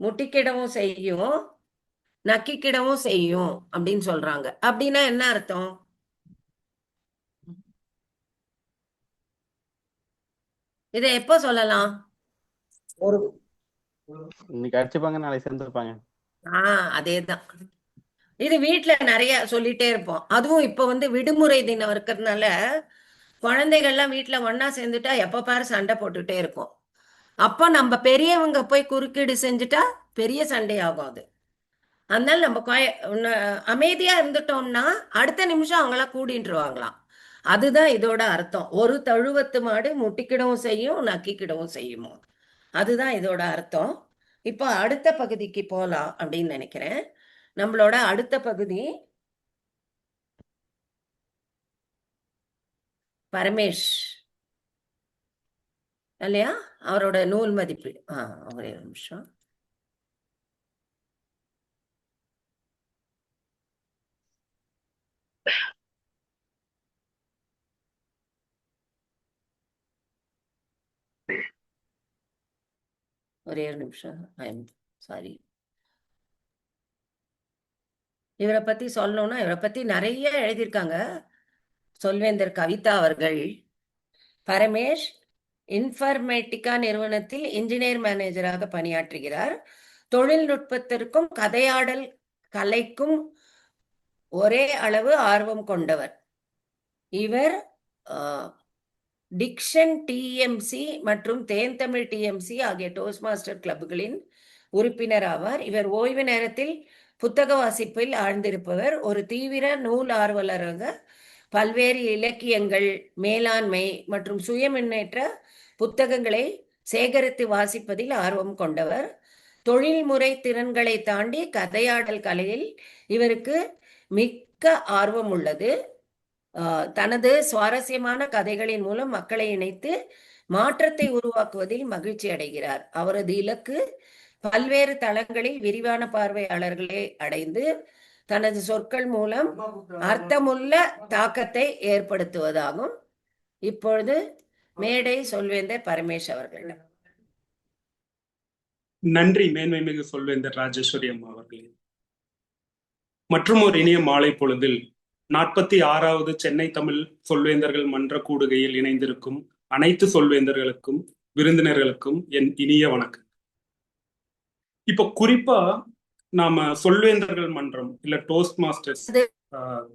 முட்டிக்கிடவும் செய்யும், நக்கிக்கிடவும் செய்யும் அப்படின்னு சொல்றாங்க. அப்படின்னா என்ன அர்த்தம்? இதை எப்போ சொல்லலாம்? ஒரு இன்னைக்கு அடிச்சுப்பாங்க, நாளைக்கு சேர்ந்துருப்பாங்க. அதேதான். இது வீட்டுல நிறைய சொல்லிட்டே இருப்போம். அதுவும் இப்ப விடுமுறை தினம் இருக்கிறதுனால குழந்தைகள்லாம் வீட்டுல ஒண்ணா சேர்ந்துட்டா எப்ப பாரு சண்டை போட்டுட்டே இருக்கும். அப்ப நம்ம பெரியவங்க போய் குறுக்கீடு செஞ்சுட்டா பெரிய சண்டை ஆகும் அது. அதனால நம்ம அமைதியா இருந்துட்டோம்னா அடுத்த நிமிஷம் அவங்களாம் கூடிட்டுருவாங்களாம். அதுதான் இதோட அர்த்தம். ஒரு தழுவத்து மாடு முட்டிக்கிடவும் செய்யும், நக்கிக்கிடவும் செய்யுமோ. அதுதான் இதோட அர்த்தம். இப்போ அடுத்த பகுதிக்கு போலாம் அப்படின்னு நினைக்கிறேன். நம்மளோட அடுத்த பகுதி பரமேஷ் இல்லையா? அவரோட நூல் மதிப்பீடு. ஒரே ஒரு நிமிஷம். ஒரே ஒரு நிமிஷம். சாரி. இவரை பத்தி சொல்லணும்னா இவரை பத்தி நிறைய எழுதியிருக்காங்க சொல்வேந்தர் கவிதா அவர்கள். பரமேஷ் இன்ஃபர்மேட்டிகா நிறுவனத்தில் இன்ஜினியர் மேனேஜராக பணியாற்றுகிறார். தொழில்நுட்பத்திற்கும் கதையாடல் கலைக்கும் ஒரே அளவு ஆர்வம் கொண்டவர். இவர் டிக்ஷன் டிஎம்சி மற்றும் தேன் தமிழ் டிஎம்சி ஆகிய டோஸ்ட் மாஸ்டர் கிளப்புகளின் உறுப்பினர் ஆவார். இவர் ஓய்வு நேரத்தில் புத்தக வாசிப்பில் ஆழ்ந்திருப்பவர். ஒரு தீவிர நூல் ஆர்வலராக பல்வேறு இலக்கியங்கள், மேலாண்மை மற்றும் சுய முன்னேற்ற புத்தகங்களை சேகரித்து வாசிப்பதில் ஆர்வம் கொண்டவர். தொழில்முறை திறன்களை தாண்டி கதையாடல் கலையில் இவருக்கு மிக்க ஆர்வம் உள்ளது. தனது சுவாரஸ்யமான கதைகளின் மூலம் மக்களை இணைத்து மாற்றத்தை உருவாக்குவதில் மகிழ்ச்சி அடைகிறார். அவரது இலக்கு பல்வேறு தளங்களில் விரிவான பார்வையாளர்களை அடைந்து தனது சொற்கள் மூலம் அர்த்தமுள்ள தாக்கத்தை ஏற்படுத்துவதாகும். இப்பொழுது மேடை சொல்வேந்தர் பரமேஷ் அவர்களிடம். நன்றி மேன்மை மிகு சொல்வேந்தர் ராஜேஸ்வரி அம்மா அவர்களே. மற்றும் ஒரு இனிய மாலை பொழுதில் 46வது சென்னை தமிழ் சொல்வேந்தர்கள் மன்ற கூடுகையில் இணைந்திருக்கும் அனைத்து சொல்வேந்தர்களுக்கும் விருந்தினர்களுக்கும் என் இனிய வணக்கம். இப்ப குறிப்பா நாம சொல்வேந்தர்கள் மன்றம் இல்ல டோஸ்ட் மாஸ்டர்ஸ்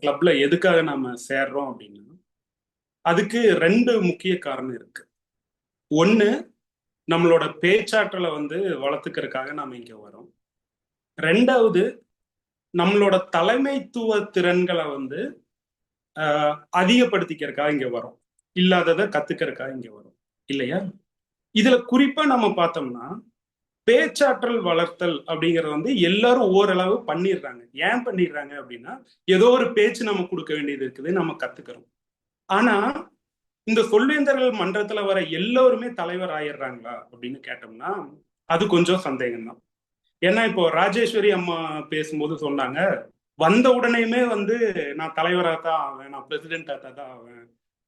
கிளப்ல எதுக்காக நாம சேர்றோம் அப்படின்னா, அதுக்கு 2 முக்கிய காரணம் இருக்கு. ஒண்ணு, நம்மளோட பேச்சாற்றலை வளர்த்துக்கிறதுக்காக நாம இங்க வரோம். 2வது, நம்மளோட தலைமைத்துவ திறன்களை அதிகப்படுத்திக்கிறதுக்காக இங்க வரோம். இல்லாததை கத்துக்கிறதுக்காக இங்க வரும் இல்லையா? இதுல குறிப்பா நம்ம பார்த்தோம்னா பேச்சாற்றல் வளர்த்தல் அப்படிங்கறது எல்லாரும் ஓரளவு பண்ணிடுறாங்க. ஏன் பண்ணிடுறாங்க அப்படின்னா, ஏதோ ஒரு பேச்சு நம்ம கொடுக்க வேண்டியது இருக்குது, நம்ம கத்துக்கிறோம். ஆனா இந்த சொல்வேந்தர்கள் மன்றத்துல வர எல்லோருமே தலைவர் ஆயிடுறாங்களா அப்படின்னு கேட்டோம்னா அது கொஞ்சம் சந்தேகம் தான். ஏன்னா இப்போ ராஜேஸ்வரி அம்மா பேசும்போது சொன்னாங்க, வந்த உடனேயுமே நான் தலைவராக தான் ஆவேன், நான் பிரசிடென்டா தான் ஆவேன்,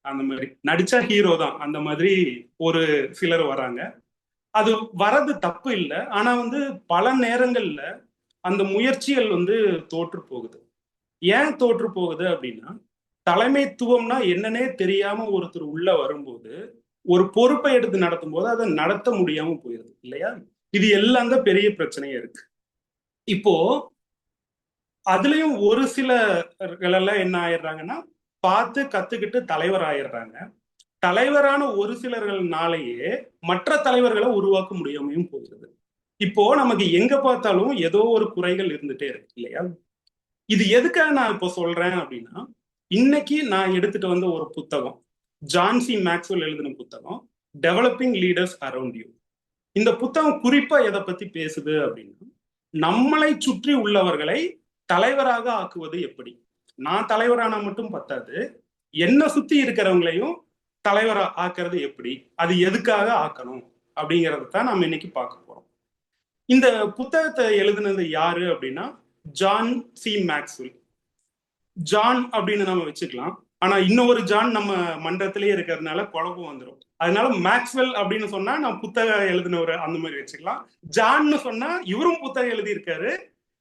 அந்த மாதிரி நடிச்சா ஹீரோ தான், அந்த மாதிரி ஒரு சிலர் வராங்க. அது வரது தப்பு இல்லை. ஆனா பல நேரங்கள்ல அந்த முயற்சிகள் தோற்று போகுது. ஏன் தோற்று போகுது அப்படின்னா, தலைமைத்துவம்னா என்னன்னே தெரியாம ஒருத்தர் உள்ள வரும்போது ஒரு பொறுப்பை எடுத்து நடத்தும் போது அதை நடத்த முடியாம போயிருது இல்லையா? இது எல்லாம் தான் பெரிய பிரச்சனையே இருக்கு. இப்போ அதுலயும் ஒரு சிலர்கள் என்ன ஆயிடுறாங்கன்னா, பார்த்து கத்துக்கிட்டு தலைவர் ஆயிடுறாங்க. தலைவரான ஒரு சிலர்கள்னாலேயே மற்ற தலைவர்களை உருவாக்க முடியாமையும் போகிறது. இப்போ நமக்கு எங்க பார்த்தாலும் ஏதோ ஒரு குறைகள் இருந்துட்டே இருக்கு இல்லையா? இது எதுக்காக நான் இப்போ சொல்றேன் அப்படின்னா, இன்னைக்கு நான் எடுத்துட்டு வந்த ஒரு புத்தகம், ஜான் சி மேக்ஸ்வெல் எழுதின புத்தகம், டெவலப்பிங் லீடர்ஸ் அரவுண்ட் யூ. இந்த புத்தகம் குறிப்பா எதை பத்தி பேசுது அப்படின்னா, நம்மளை சுற்றி உள்ளவர்களை தலைவராக ஆக்குவது எப்படி. நான் தலைவரானா மட்டும் பத்தாது, என்ன சுத்தி இருக்கிறவங்களையும் தலைவரா ஆக்குறது எப்படி, அது எதுக்காக ஆக்கணும் அப்படிங்கறத தான் நம்ம இன்னைக்கு பார்க்க போறோம். இந்த புத்தகத்தை எழுதினது யாரு அப்படின்னா, ஜான் சி மேக்ஸ்வெல். ஜான் அப்படின்னு நம்ம வச்சுக்கலாம். ஆனா இன்னொரு ஜான் நம்ம மன்றத்திலேயே இருக்கிறதுனால குழப்பம் வந்துடும். அதனால மேக்ஸ்வெல் அப்படின்னு சொன்னா நான் புத்தகம் எழுதினவர் அந்த மாதிரி வச்சுக்கலாம். ஜான்னு சொன்னா இவரும் புத்தகம் எழுதியிருக்காரு,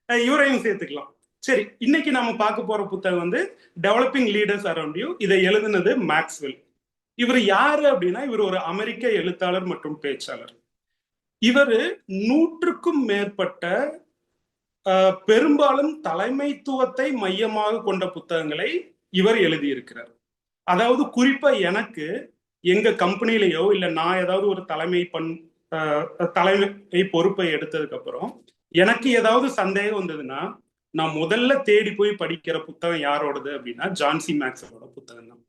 இவரையும் சேர்த்துக்கலாம். சரி, இன்னைக்கு நாம பார்க்க போற புத்தகம் வந்து டெவலப்பிங் லீடர்ஸ் அரௌண்ட் யூ. இதை எழுதுனது மேக்ஸ்வெல். இவர் யாரு அப்படின்னா, இவர் ஒரு அமெரிக்க எழுத்தாளர் மற்றும் பேச்சாளர். இவர் 100க்கும் மேற்பட்ட பெரும்பாலும் தலைமைத்துவத்தை மையமாக கொண்ட புத்தகங்களை இவர் எழுதியிருக்கிறார். அதாவது குறிப்பா எனக்கு எங்க கம்பெனிலேயோ இல்ல நான் ஏதாவது ஒரு தலைமை பொறுப்பை எடுத்ததுக்கு அப்புறம் எனக்கு ஏதாவது சந்தேகம் வந்ததுன்னா நான் முதல்ல தேடி போய் படிக்கிற புத்தகம் யாரோடது அப்படின்னா ஜான் சி மேக்ஸ்வெல்லோட புத்தகம் தான்.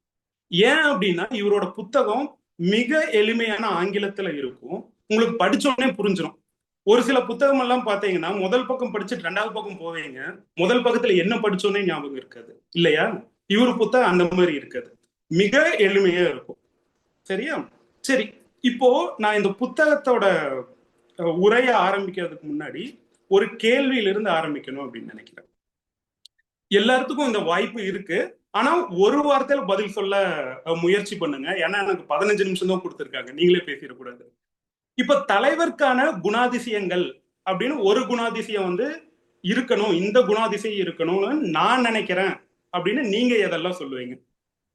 ஏன் அப்படின்னா இவரோட புத்தகம் மிக எளிமையான ஆங்கிலத்துல இருக்கும், உங்களுக்கு படிச்சோடனே புரிஞ்சிடும். ஒரு சில புத்தகம் எல்லாம் பாத்தீங்கன்னா முதல் பக்கம் படிச்சுட்டு 2வது பக்கம் போவீங்க, முதல் பக்கத்துல என்ன படிச்சோன்னே ஞாபகம் இருக்காது இல்லையா? இவர் புத்தகம் அந்த மாதிரி இருக்காது, மிக எளிமையா இருக்கும். சரியா? சரி, இப்போ நான் இந்த புத்தகத்தோட உரையை ஆரம்பிக்கிறதுக்கு முன்னாடி ஒரு கேள்வியிலிருந்து ஆரம்பிக்கணும் அப்படின்னு நினைக்கிறேன். எல்லாத்துக்கும் இந்த வாய்ப்பு இருக்கு, ஆனா ஒரு வார்த்தையில பதில் சொல்ல முயற்சி பண்ணுங்க. ஏன்னா எனக்கு 15 நிமிஷம் தான் கொடுத்துருக்காங்க, நீங்களே பேசிடக்கூடாது. இப்ப தலைவருக்கான குணாதிசயங்கள் அப்படின்னு ஒரு குணாதிசயம் வந்து இருக்கணும், இந்த குணாதிசயம் இருக்கணும்னு நான் நினைக்கிறேன் அப்படின்னு நீங்க எதெல்லாம் சொல்லுவீங்க?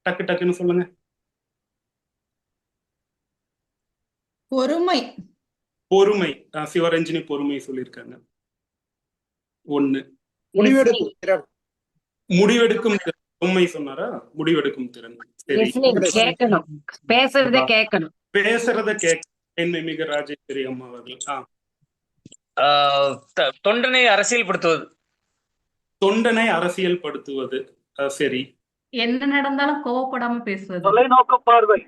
டக்கு டக்குன்னு சொல்லுங்க. பொறுமை. பொறுமை. சிவரஞ்சினி பொறுமை சொல்லியிருக்காங்க. 1. முடிவெடுக்கும் திறன். உண்மை சொன்னாரா? முடிவெடுக்கும் திறன். சரி, கேட்கணும், பேசுறத கேட்கணும். பேசுறத கேட்க மிக ராஜேஸ்வரி அம்மா அவர்கள். தொண்டனை அரசியல்படுத்துவது. தொண்டனை அரசியல்படுத்துவது. சரி. என்ன நடந்தாலும் கோவப்படாம பேசுவது. தொலைநோக்கு பார்வை.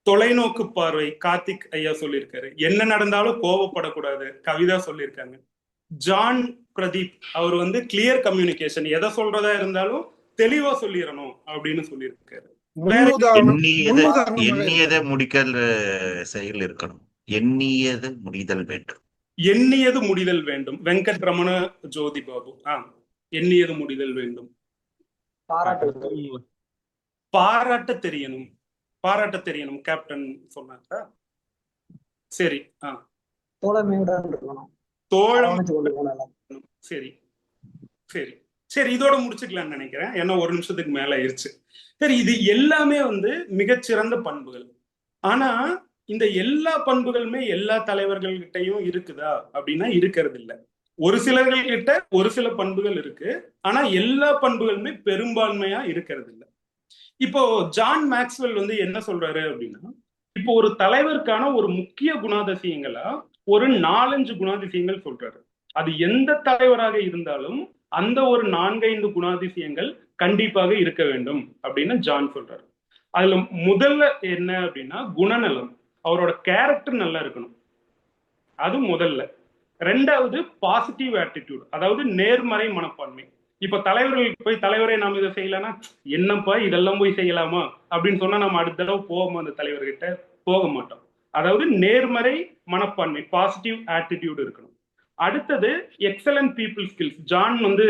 தொலைநோக்கு பார்வை. கார்த்திக் ஐயா சொல்லியிருக்காரு. என்ன நடந்தாலும் கோவப்படக்கூடாது. கவிதா சொல்லியிருக்காங்க. ஜான் பிரதீப் அவர் வந்து கிளியர் கம்யூனிகேஷன், எதை சொல்றதா இருந்தாலும் தெளிவா சொல்லிடணும் அப்படின்னு சொல்லியிருக்காரு. எண்ணியதை முடிக்கல் செயல் இருக்கணும், எண்ணியது முடிதல் வேண்டும். எண்ணியது முடிதல் வேண்டும். வெங்கட் ரமண ஜோதி பாபு. எண்ணியது முடிதல் வேண்டும். பாராட்ட தெரியணும். பாராட்ட தெரியணும் கேப்டன் சொன்னாங்க. சரி. சரி சரி சரி, இதோட முடிச்சுக்கலாம்னு நினைக்கிறேன், ஏன்னா 1 நிமிஷத்துக்கு மேல ஆயிருச்சு. சரி, இது எல்லாமே வந்து மிகச்சிறந்த பண்புகள். ஆனா இந்த எல்லா பண்புகளுமே எல்லா தலைவர்கள்கிட்டையும் இருக்குதா அப்படின்னா இருக்கிறது இல்லை. ஒரு சிலர்கள்கிட்ட ஒரு சில பண்புகள் இருக்கு, ஆனா எல்லா பண்புகளுமே பெரும்பான்மையா இருக்கிறது இல்லை. இப்போ ஜான் மேக்ஸ்வெல் வந்து என்ன சொல்றாரு அப்படின்னா, இப்போ ஒரு தலைவருக்கான ஒரு முக்கிய குணாதிசயங்களா ஒரு 4-5 குணாதிசயங்கள் சொல்றாரு. அது எந்த தலைவராக இருந்தாலும் அந்த ஒரு 4-5 குணாதிசயங்கள் கண்டிப்பாக இருக்க வேண்டும் அப்படின்னு ஜான் சொல்றாரு. அதுல முதல்ல என்ன அப்படின்னா குணநலம், அவரோட கேரக்டர் நல்லா இருக்கணும், அது முதல்ல. 2வது பாசிட்டிவ் ஆட்டிடியூட், அதாவது நேர்மறை மனப்பான்மை. இப்ப தலைவர்களுக்கு போய் தலைவரை நாம இதை செய்யலாம்னா என்னப்பா இதெல்லாம் போய் செய்யலாமா அப்படின்னு சொன்னா நம்ம அடுத்த தடவை போவோமா அந்த தலைவர்கிட்ட? போக மாட்டோம். அதாவது நேர்மறை மனப்பான்மை, பாசிட்டிவ் ஆட்டிடியூட் இருக்கணும். அடுத்தது எக்ஸலன்ட் பீப்புள் ஸ்கில்ஸ். ஜான் வந்து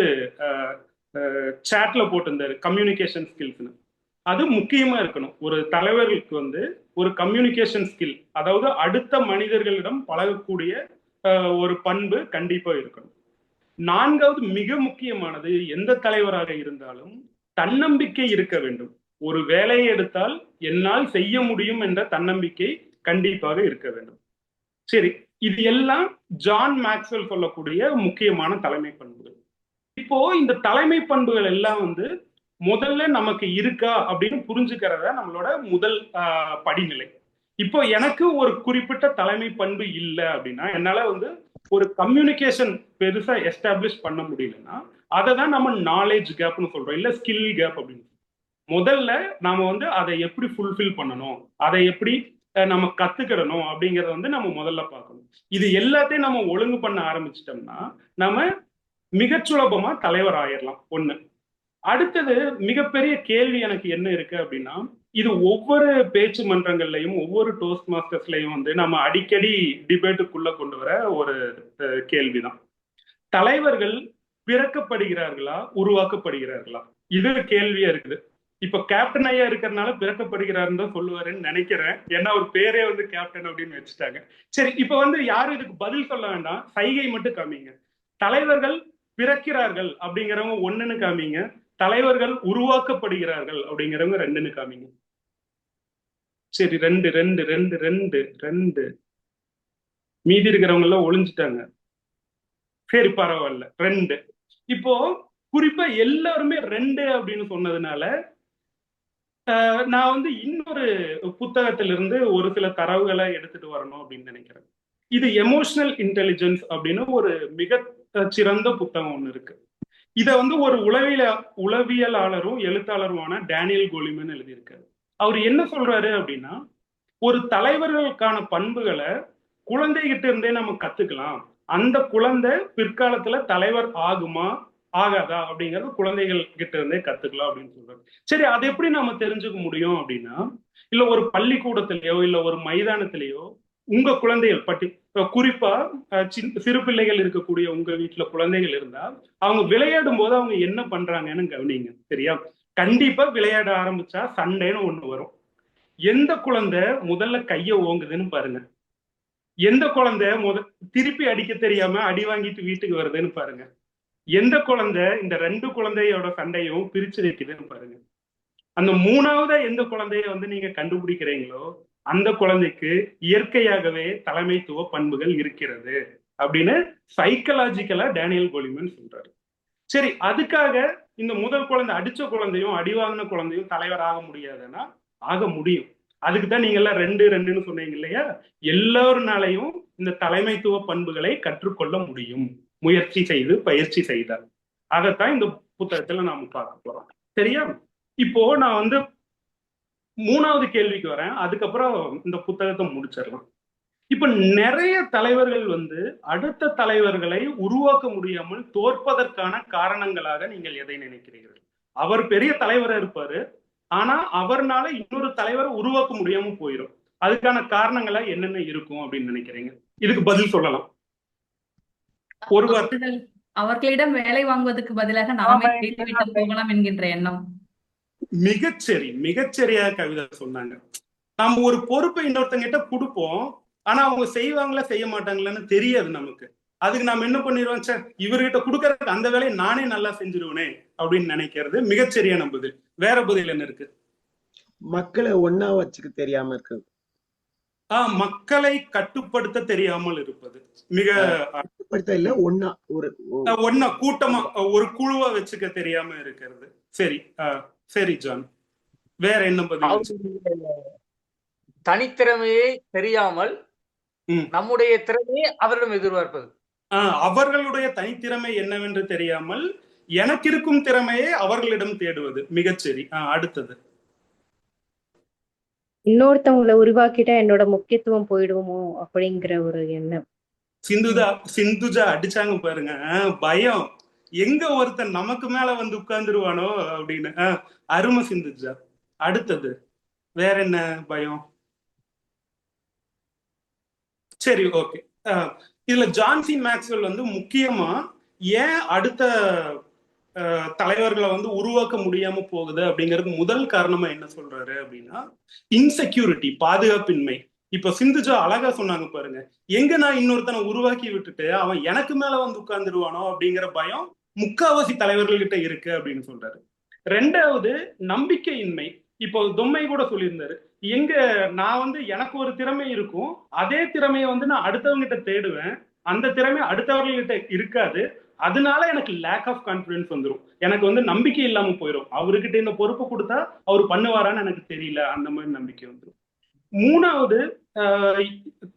சாட்ல போட்டிருந்தாரு கம்யூனிகேஷன் ஸ்கில்ஸ்னு, அது முக்கியமா இருக்கணும். ஒரு தலைவர்களுக்கு வந்து ஒரு கம்யூனிகேஷன் ஸ்கில், அதாவது அடுத்த மனிதர்களிடம் பழகக்கூடிய ஒரு பண்பு கண்டிப்பா இருக்கணும். 4வது மிக முக்கியமானது, எந்த தலைவராக இருந்தாலும் தன்னம்பிக்கை இருக்க வேண்டும். ஒரு வேலையை எடுத்தால் என்னால் செய்ய முடியும் என்ற தன்னம்பிக்கை கண்டிப்பாக இருக்க வேண்டும். சரி, இது எல்லாம் ஜான் மேக்ஸ்வெல் சொல்லக்கூடிய முக்கியமான தலைமை பண்புகள். இப்போ இந்த தலைமை பண்புகள் எல்லாம் வந்து முதல்ல நமக்கு இருக்கா அப்படின்னு புரிஞ்சுக்கிறத நம்மளோட முதல் படிநிலை. இப்போ எனக்கு ஒரு குறிப்பிட்ட தலைமை பண்பு இல்லை அப்படின்னா, என்னால வந்து ஒரு கம்யூனிகேஷன் பெருசா எஸ்டாப்ளிஷ் பண்ண முடியலன்னா அதை தான் நம்ம நாலேஜ் கேப்னு சொல்றோம், இல்ல ஸ்கில் கேப் அப்படின்னு. முதல்ல நாம வந்து அதை எப்படி ஃபுல்ஃபில் பண்ணணும், அதை எப்படி நம்ம கத்துக்கிடணும் அப்படிங்கறத வந்து நம்ம முதல்ல பார்க்கணும். இது எல்லாத்தையும் நம்ம ஒழுங்கு பண்ண ஆரம்பிச்சிட்டோம்னா நம்ம மிக சுலபமா தலைவர் ஆயிடலாம். 1. அடுத்தது மிகப்பெரிய கேள்வி எனக்கு என்ன இருக்கு அப்படின்னா, இது ஒவ்வொரு பேச்சு மன்றங்கள்லையும் ஒவ்வொரு டோஸ்ட் மாஸ்டர்ஸ்லையும் வந்து நம்ம அடிக்கடி டிபேட்டுக்குள்ள கொண்டு வர ஒரு கேள்விதான். தலைவர்கள் பிறக்கப்படுகிறார்களா உருவாக்கப்படுகிறார்களா? இது கேள்வியா இருக்குது. இப்ப கேப்டன் ஐயா இருக்கிறதுனால பிறக்கப்படுகிறாருன்னு தான் சொல்லுவாருன்னு நினைக்கிறேன். ஏன்னா ஒரு பேரே வந்து கேப்டன் அப்படின்னு வச்சுட்டாங்க. சரி, இப்ப வந்து யாரும் இதுக்கு பதில் சொல்ல வேண்டாம், சைகை மட்டும் காமிங்க. தலைவர்கள் பிறக்கிறார்கள் அப்படிங்கிறவங்க 1ன்னு காமிங்க, தலைவர்கள் உருவாக்கப்படுகிறார்கள் அப்படிங்கிறவங்க 2ன்னு காமிங்க. சரி, 2 2 2 2 2. மீதி இருக்கிறவங்க எல்லாம் ஒளிஞ்சிட்டாங்க. சரி, பரவாயில்ல, 2. இப்போ குறிப்பா எல்லாருமே 2 அப்படின்னு சொன்னதுனால நான் வந்து இன்னொரு புத்தகத்திலிருந்து ஒரு சில தரவுகளை எடுத்துட்டு வரணும் அப்படின்னு நினைக்கிறேன். இது எமோஷனல் இன்டெலிஜென்ஸ் அப்படின்னு ஒரு மிக சிறந்த புத்தகம் ஒண்ணு இருக்கு. இத வந்து ஒரு உளவியலாளரும் எழுத்தாளருமான டேனியல் கோலிமன் எழுதியிருக்காரு. அவர் என்ன சொல்றாரு அப்படின்னா, ஒரு தலைவர்களுக்கான பண்புகளை குழந்தைகிட்ட இருந்தே நம்ம கத்துக்கலாம். அந்த குழந்தை பிற்காலத்துல தலைவர் ஆகுமா ஆகாதா அப்படிங்கறது குழந்தைகள் கிட்ட இருந்தே கத்துக்கலாம் அப்படின்னு சொல்றாரு. சரி, அது எப்படி நம்ம தெரிஞ்சுக்க முடியும் அப்படின்னா, இல்ல ஒரு பள்ளிக்கூடத்திலேயோ இல்ல ஒரு மைதானத்திலேயோ உங்க குழந்தைகள் குறிப்பா சிறு பிள்ளைகள் இருக்கக்கூடிய உங்க வீட்டுல குழந்தைகள் இருந்தா அவங்க விளையாடும் போது அவங்க என்ன பண்றாங்கன்னு கவனிங்க. சரியா? கண்டிப்பா விளையாட ஆரம்பிச்சா சண்டைன்னு ஒண்ணு வரும். எந்த குழந்தை முதல்ல கைய ஓங்குதுன்னு பாருங்க. எந்த குழந்தை திருப்பி அடிக்க தெரியாம அடி வாங்கிட்டு வீட்டுக்கு வருதுன்னு பாருங்க. எந்த குழந்தை இந்த 2 குழந்தையோட சண்டையும் பிரிச்சு வைக்குதுன்னு பாருங்க. அந்த 3வது எந்த குழந்தைய வந்து நீங்க கண்டுபிடிக்கிறீங்களோ அந்த குழந்தைக்கு இயற்கையாகவே தலைமைத்துவ பண்புகள் இருக்கிறது அப்படின்னு சைக்கலாஜிக்கலா டேனியல் கோலிமன் சொல்றாரு. சரி, அதுக்காக இந்த முதல் குழந்தை அடிச்ச குழந்தையும் அடி வாங்கின குழந்தையும் தலைவர் ஆக முடியாதுன்னா ஆக முடியும். அதுக்கு தான் நீங்க எல்லாம் 2 2ன்னு சொன்னீங்க இல்லையா? எல்லாருனாலையும் இந்த தலைமைத்துவ பண்புகளை கற்றுக்கொள்ள முடியும், முயற்சி செய்து பயிற்சி செய்தால். அதைத்தான் இந்த புத்தகத்துல நாம பார்க்க போறோம். சரியா? இப்போ நான் வந்து 3வது கேள்விக்கு வரேன், அதுக்கப்புறம் இந்த புத்தகத்தை முடிச்சிடலாம். இப்ப நிறைய தலைவர்கள் வந்து அடுத்த தலைவர்களை உருவாக்க முடியாமல் தோற்பதற்கான காரணங்களாக நீங்கள் எதை நினைக்கிறீர்கள்? அவர் பெரிய தலைவரா இருப்பாரு, ஆனா அவர்னால இன்னொரு தலைவரை உருவாக்க முடியாம போயிடும். அதுக்கான காரணங்களா என்னென்ன இருக்கும் அப்படின்னு நினைக்கிறீங்க? இதுக்கு பதில் சொல்லலாம். ஒருவர் அவர்களிடம் வேலை வாங்குவதற்கு பதிலாக நாமே செய்துவிட்டு போகலாம் என்கின்ற எண்ணம். மிகச்சரியா கவிதை சொன்னாங்க. நம்ம ஒரு பொறுப்பை இன்னொருத்தங்கிட்ட கொடுப்போம், ஆனா அவங்க செய்வாங்களா செய்ய மாட்டாங்களான்னு தெரியாது நமக்கு. அதுக்கு நாம என்ன பண்ணிடுவோம், சார் இவர்கிட்ட கொடுக்கறதுக்கு அந்த வேலையை நானே நல்லா செஞ்சிருவேனே அப்படின்னு நினைக்கிறது மிகச்சரியான பதில். வேற பதில் என்ன இருக்கு? மக்களை ஒன்னா வச்சுக்க தெரியாம இருக்கு. மக்களை கட்டுப்படுத்த தெரியாமல் இருப்பது. மிக கட்டுப்படுத்த இல்ல, ஒன்னா கூட்டமா ஒரு குழுவா வச்சுக்க தெரியாம இருக்கிறது. சரி, சரி ஜான், வேற என்ன பதில்? தனித்திறமையை தெரியாமல் நம்முடைய திறமையை அவரிடம் எதிர்பார்ப்பது. அவர்களுடைய தனித்திறமை என்னவென்று தெரியாமல் எனக்கு இருக்கும் திறமையை அவர்களிடம் தேடுவது. மிகச்சரி. அடுத்தது, இன்னொருத்தவங்களை உருவாக்கிட்டா என்னோட முக்கியத்துவம் போயிடுவோமோ அப்படிங்கிற ஒரு எண்ணம். சிந்துஜா அடிச்சாங்க பாருங்க, பயம். எங்க ஒருத்தன் நமக்கு மேல வந்து உட்கார்ந்துருவானோ அப்படின்னு. அருமை சிந்துஜா. அடுத்தது வேற என்ன பயம்? சரி, ஓகே. இதுல ஜான்சி மேக்ஸ்வெல் வந்து முக்கியமா ஏன் அடுத்த தலைவர்களை வந்து உருவாக்க முடியாம போகுது அப்படிங்கிறதுக்கு முதல் காரணமா என்ன சொல்றாரு அப்படின்னா, இன்செக்யூரிட்டி, பாதுகாப்பின்மை. இப்ப சிந்துஜா அழகா சொன்னாங்க பாருங்க, எங்க நான் இன்னொருத்தனை உருவாக்கி விட்டுட்டு அவன் எனக்கு மேல வந்து உட்கார்ந்துருவானோ அப்படிங்கிற பயம் முக்காவாசி தலைவர்கள்கிட்ட இருக்கு அப்படின்னு சொல்றாரு. 2வது நம்பிக்கையின்மை. இப்போ தொம்மை கூட சொல்லியிருந்தாரு, எங்க நான் வந்து எனக்கு ஒரு திறமை இருக்கும், அதே திறமையை வந்து நான் அடுத்தவங்கிட்ட தேடுவேன், அந்த திறமை அடுத்தவர்கள்கிட்ட இருக்காது, அதனால எனக்கு லேக் ஆஃப் கான்பிடன்ஸ் வந்துடும், எனக்கு வந்து நம்பிக்கை இல்லாம போயிடும், அவர்கிட்ட இந்த பொறுப்பு கொடுத்தா அவர் பண்ணுவாரான்னு எனக்கு தெரியல, அந்த மாதிரி நம்பிக்கை வந்துடும். 3வது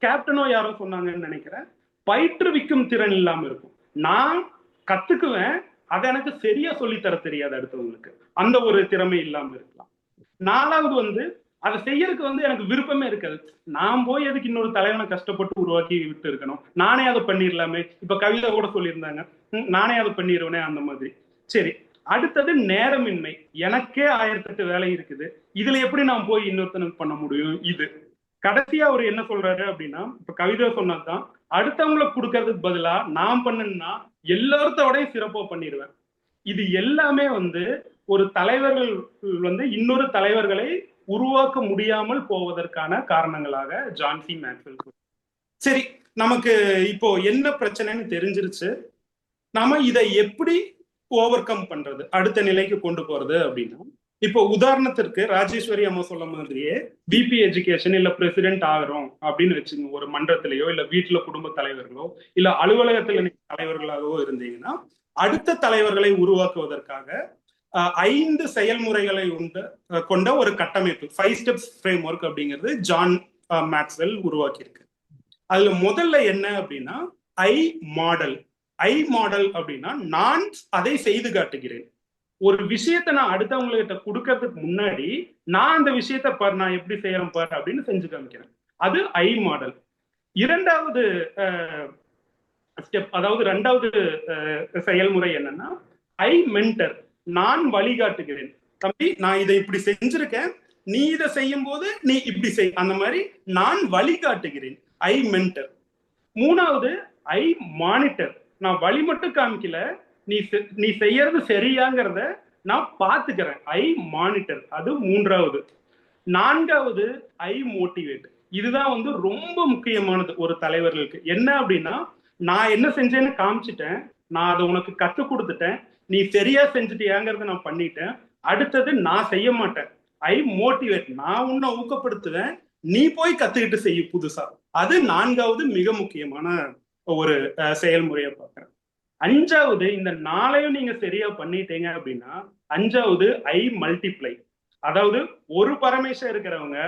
கேப்டனோ யாரோ சொன்னாங்கன்னு நினைக்கிறேன், பயிற்றுவிக்கும் திறன் இல்லாம இருக்கும். நான் கத்துக்குவேன், அதை எனக்கு சரியா சொல்லித்தர தெரியாது அடுத்தவங்களுக்கு, அந்த ஒரு திறமை இல்லாம இருக்கலாம். 4வது வந்து அதை செய்யறதுக்கு வந்து எனக்கு விருப்பமே இருக்காது, நான் போய் எதுக்கு இன்னொரு தலைவனை கஷ்டப்பட்டு உருவாக்கி விட்டு இருக்கணும், நானே அதை பண்ணிடலாமே. இப்ப கவிதை கூட சொல்லியிருந்தாங்க, நானே அதை பண்ணிடுவேனே, அந்த மாதிரி. சரி, அடுத்தது நேரமின்மை. எனக்கே 1008 வேலை இருக்குது, இதுல எப்படி நான் போய் இன்னொருத்தனுக்கு பண்ண முடியும்? இது கடைசியா அவர் என்ன சொல்றாரு அப்படின்னா, இப்ப கவிதை சொன்னதுதான், அடுத்தவங்களுக்கு கொடுக்கறதுக்கு பதிலா நான் பண்ணுன்னா எல்லாத்தோடையும் சிறப்பா பண்ணிடுவேன். இது எல்லாமே வந்து ஒரு தலைவர்கள் வந்து இன்னொரு தலைவர்களை உருவாக்க முடியாமல் போவதற்கான காரணங்களாக ஜான் சி மேக்ஸ்வெல் கூறுகிறார். சரி, நமக்கு இப்போ என்ன பிரச்சனைன்னு தெரிஞ்சிருச்சு. நாம இதை எப்படி ஓவர் கம் பண்றது, அடுத்த நிலைக்கு கொண்டு போறது அப்படின்னா, இப்போ உதாரணத்திற்கு ராஜேஸ்வரி அம்மா சொல்ல மாதிரியே பிபி எஜுகேஷன் இல்ல பிரசிடென்ட் ஆகிறோம் அப்படின்னு வச்சுங்க, ஒரு மன்றத்திலேயோ இல்ல வீட்டுல குடும்ப தலைவர்களோ இல்ல அலுவலகத்துல நீங்க தலைவர்களாகவோ இருந்தீங்கன்னா, அடுத்த தலைவர்களை உருவாக்குவதற்காக 5 செயல்முறைகளை கொண்ட ஒரு கட்டமைப்பு, 5 ஸ்டெப்ஸ் ஃப்ரேம் ஒர்க் அப்படிங்கிறது ஜான் மேக்ஸ்வெல் உருவாக்கி இருக்கு. அதுல முதல்ல என்ன அப்படின்னா ஐ மாடல். ஐ மாடல் அப்படின்னா நான் அதை செய்து காட்டுகிறேன். ஒரு விஷயத்தை நான் அடுத்தவங்ககிட்ட கொடுக்கறதுக்கு முன்னாடி நான் அந்த விஷயத்தை பார், நான் எப்படி செய்யறேன் பார் அப்படின்னு செஞ்சு காமிக்கிறேன். அது ஐ மாடல். இரண்டாவது ஸ்டெப், அதாவது 2வது செயல்முறை என்னன்னா ஐ மென்டர். நான் வழிகாட்டுகிறேன். தம்பி, நான் இதை இப்படி செஞ்சிருக்கேன், நீ இதை செய்யும் போது நீ இப்படி செய், அந்த மாதிரி நான் வழிகாட்டுகிறேன். ஐ மென்டர். 3வது ஐ மானிட்டர். நான் வழி மட்டும் காமிக்கல, நீ செய்யறது சரியாங்கிறத நான் பாத்துக்கிறேன். ஐ மானிட்டர். அது 3வது. 4வது ஐ மோட்டிவேட். இதுதான் வந்து ரொம்ப முக்கியமானது ஒரு தலைவர்களுக்கு. என்ன அப்படின்னா, நான் என்ன செஞ்சேன்னு காமிச்சிட்டேன், நான் அதை உனக்கு கற்றுக் கொடுத்துட்டேன், நீ சரியா செஞ்சுட்டியாங்கிறத நான் பண்ணிட்டேன், அடுத்தது நான் செய்ய மாட்டேன். ஐ மோட்டிவேட். நான் உன்னை ஊக்கப்படுத்துவேன், நீ போய் கத்துக்கிட்டு செய்ய புதுசா. அது 4வது மிக முக்கியமான ஒரு செயல்முறையை பார்க்கிறேன். 5வது, இந்த 4ஐயும் நீங்க சரியா பண்ணிட்டீங்க அப்படின்னா 5வது ஐ மல்டிப்ளை. அதாவது ஒரு பரமேஷ இருக்கிறவங்க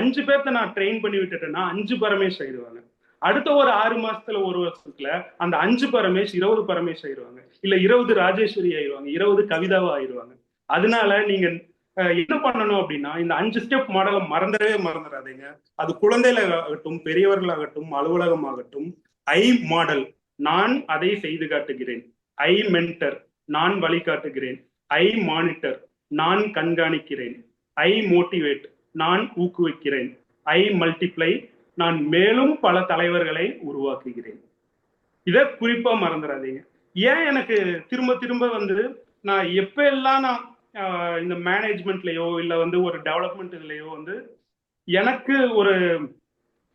5 பேர்த்த நான் ட்ரெயின் பண்ணி விட்டுட்டேன்னா 5 பரமேஷ் ஆயிடுவாங்க. அடுத்த ஒரு 6 மாசத்துல, ஒரு வருஷத்துல அந்த 5 பரமேஷ் 20 பரமேஷ் ஆயிடுவாங்க, இல்ல 20 ராஜேஸ்வரி ஆயிடுவாங்க, 20 கவிதாவா ஆயிடுவாங்க. அதனால நீங்க என்ன பண்ணணும் அப்படின்னா, இந்த 5 ஸ்டெப் மாடலை மறந்துடாதீங்க. அது குழந்தைகளாகட்டும், பெரியவர்களாகட்டும், அலுவலகம் ஆகட்டும். ஐ மாடல், நான் அதை செய்து காட்டுகிறேன். ஐ மென்டர், நான் வழிகாட்டுகிறேன். ஐ மானிட்டர், நான் கண்காணிக்கிறேன். ஐ மோட்டிவேட், நான் ஊக்குவிக்கிறேன். ஐ மல்டிப்ளை, நான் மேலும் பல தலைவர்களை உருவாக்குகிறேன். இதை குறிப்பா மறந்துடாதீங்க. ஏன் எனக்கு திரும்ப திரும்ப வந்து நான் எப்ப எல்லாம் நான் இந்த மேனேஜ்மெண்ட்லயோ இல்ல வந்து ஒரு டெவலப்மெண்ட் இதுலயோ வந்து எனக்கு ஒரு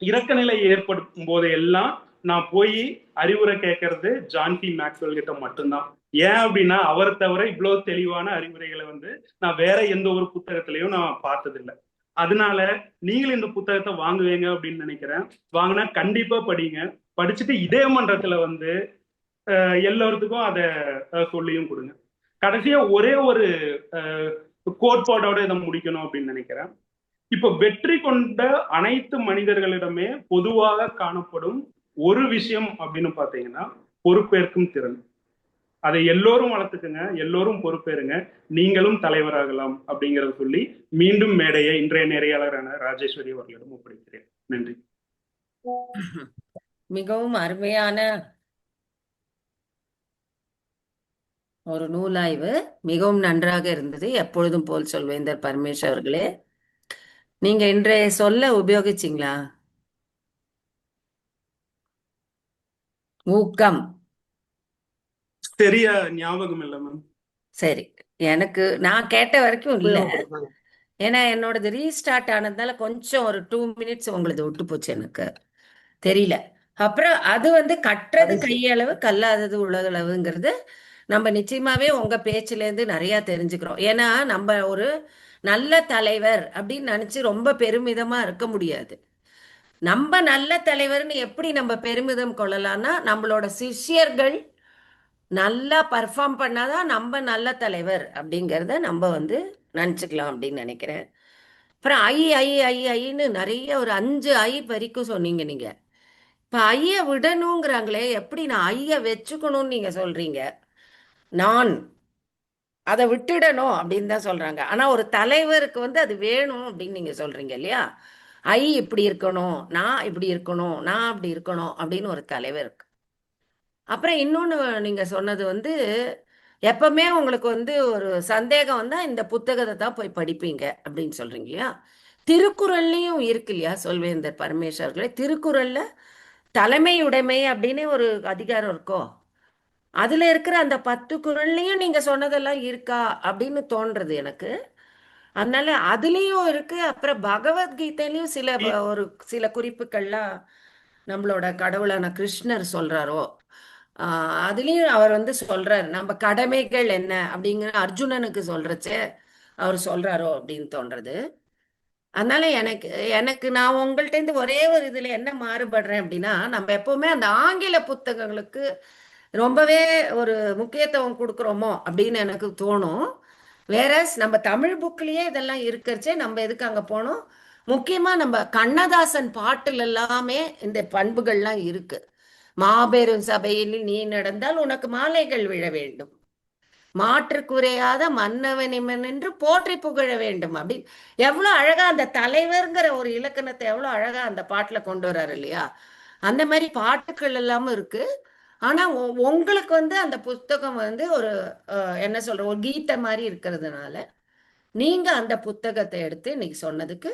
இறக்க நிலை ஏற்படும் போது எல்லாம் நான் போய் அறிவுரை கேட்கறது ஜான் சி மேக்ஸ்வெல் கிட்ட மட்டும்தான். ஏன் அப்படின்னா, அவரை தவிர இவ்வளவு தெளிவான அறிவுரைகளை வந்து நான் வேற எந்த ஒரு புத்தகத்திலையும் நான் பார்த்ததில்லை. அதனால நீங்களும் இந்த புத்தகத்தை வாங்குவீங்க அப்படின்னு நினைக்கிறேன். வாங்கினா கண்டிப்பா படிங்க. படிச்சுட்டு இதே மன்றத்துல வந்து எல்லாத்துக்கும் அதை சொல்லியும் கொடுங்க. கடைசியா ஒரே ஒரு கோட்பாடோட இதை முடிக்கணும் அப்படின்னு நினைக்கிறேன். இப்ப வெற்றி கொண்ட அனைத்து மனிதர்களிடமே பொதுவாக காணப்படும் ஒரு விஷயம் அப்படின்னு பாத்தீங்கன்னா பொறுப்பேற்கும் திறன். அதை எல்லோரும் வளர்த்துக்குங்க, எல்லோரும் பொறுப்பேறுங்க, நீங்களும் தலைவராகலாம் அப்படிங்கறத சொல்லி மீண்டும் மேடையை இன்றைய நிறையாளரான ராஜேஸ்வரி அவர்களிடம் ஒப்படைக்கிறேன். நன்றி. மிகவும் அருமையான ஒரு நூலாய்வு, மிகவும் நன்றாக இருந்தது. எப்பொழுதும் போல் சொல்வேந்தர் பரமேஷ் அவர்களே, நீங்க இன்றைய சொல்ல உபயோகிச்சிங்களா? ஊக்கம். சரியா ஞாபகம் இல்லை மேம். சரி, எனக்கு நான் கேட்ட வரைக்கும் இல்ல. ஏன்னா என்னோடது ரீஸ்டார்ட் ஆனதுனால கொஞ்சம் ஒரு 2 மினிட்ஸ் உங்களது விட்டு போச்சு, எனக்கு தெரியல. அப்புறம் அது வந்து கற்றது கையளவு கல்லாதது உலகளவுங்கிறது நம்ம நிச்சயமாவே உங்க பேச்சுல இருந்து நிறைய தெரிஞ்சுக்கிறோம். ஏன்னா நம்ம ஒரு நல்ல தலைவர் அப்படின்னு நினைச்சு ரொம்ப பெருமிதமா இருக்க முடியாது. நம்ம நல்ல தலைவர்னு எப்படி நம்ம பெருமிதம் கொள்ளலாம்னா, நம்மளோட சிஷ்யர்கள் நல்லா பர்ஃபார்ம் பண்ணாதான் நம்ம நல்ல தலைவர் அப்படிங்கிறத நம்ம வந்து நினச்சிக்கலாம் அப்படின்னு நினைக்கிறேன். அப்புறம் ஐன்னு நிறைய ஒரு 5 ஐ வரைக்கும் சொன்னீங்க நீங்க. இப்ப ஐய விடணுங்கிறாங்களே, எப்படி நான் ஐய வச்சுக்கணும்னு நீங்க சொல்றீங்க? நான் அதை விட்டுடணும் அப்படின்னு தான் சொல்றாங்க. ஆனா ஒரு தலைவருக்கு வந்து அது வேணும் அப்படின்னு நீங்க சொல்றீங்க இல்லையா? ஐ இப்படி இருக்கணும், நான் இப்படி இருக்கணும், நான் அப்படி இருக்கணும் அப்படின்னு ஒரு தலைவருக்கு. அப்புறம் இன்னொன்னு நீங்க சொன்னது வந்து, எப்பவுமே உங்களுக்கு வந்து ஒரு சந்தேகம் வந்தா இந்த புத்தகத்தை தான் போய் படிப்பீங்க அப்படின்னு சொல்றீங்க இல்லையா? திருக்குறள்லயும் இருக்கு இல்லையா சொல்வேந்தர் பரமேஸ்வர்களே? திருக்குறள்ல தலைமை உடைமை அப்படின்னு ஒரு அதிகாரம் இருக்கோ? அதுல இருக்கிற அந்த 10 குறள்லயும் நீங்க சொன்னதெல்லாம் இருக்கா அப்படின்னு தோன்றது எனக்கு. அதனால அதுலயும் இருக்கு. அப்புறம் பகவத்கீதையிலயும் சில குறிப்புகள்லாம் நம்மளோட கடவுளான கிருஷ்ணர் சொல்றாரோ, அதுலயும் அவர் வந்து சொல்றாரு நம்ம கடமைகள் என்ன அப்படிங்கிற அர்ஜுனனுக்கு சொல்றச்சே அவர் சொல்றாரோ அப்படின்னு தோன்றது. அதனால எனக்கு எனக்கு நான் உங்கள்ட்ட இருந்து ஒரே ஒரு இதுல என்ன மாறுபடுறேன் அப்படின்னா, நம்ம எப்பவுமே அந்த ஆங்கில புத்தகங்களுக்கு ரொம்பவே ஒரு முக்கியத்துவம் கொடுக்குறோமோ அப்படின்னு எனக்கு தோணும். வேற நம்ம தமிழ் புக்லயே இதெல்லாம் இருக்கிறச்சே நம்ம எதுக்கு அங்க போனோம்? முக்கியமா நம்ம கண்ணதாசன் பாட்டுல எல்லாமே இந்த பண்புகள்லாம் இருக்கு. மாபெரும் சபையில் நீ நடந்தால் உனக்கு மாலைகள் விழ வேண்டும், மாற்று குறையாத மன்னவனிமன் என்று போற்றி புகழ வேண்டும் அப்படி எவ்வளவு அழகா அந்த தலைவர்ங்கிற ஒரு இலக்கணத்தை எவ்வளவு அழகா அந்த பாட்டுல கொண்டு வர்றாரு இல்லையா? அந்த மாதிரி பாட்டுக்கள் எல்லாமும் இருக்கு. ஆனா உங்களுக்கு வந்து அந்த புத்தகம் வந்து ஒரு என்ன சொல்ற ஒரு கீதை மாதிரி இருக்கிறதுனால நீங்க அந்த புத்தகத்தை எடுத்து இன்னைக்கு சொன்னதுக்கு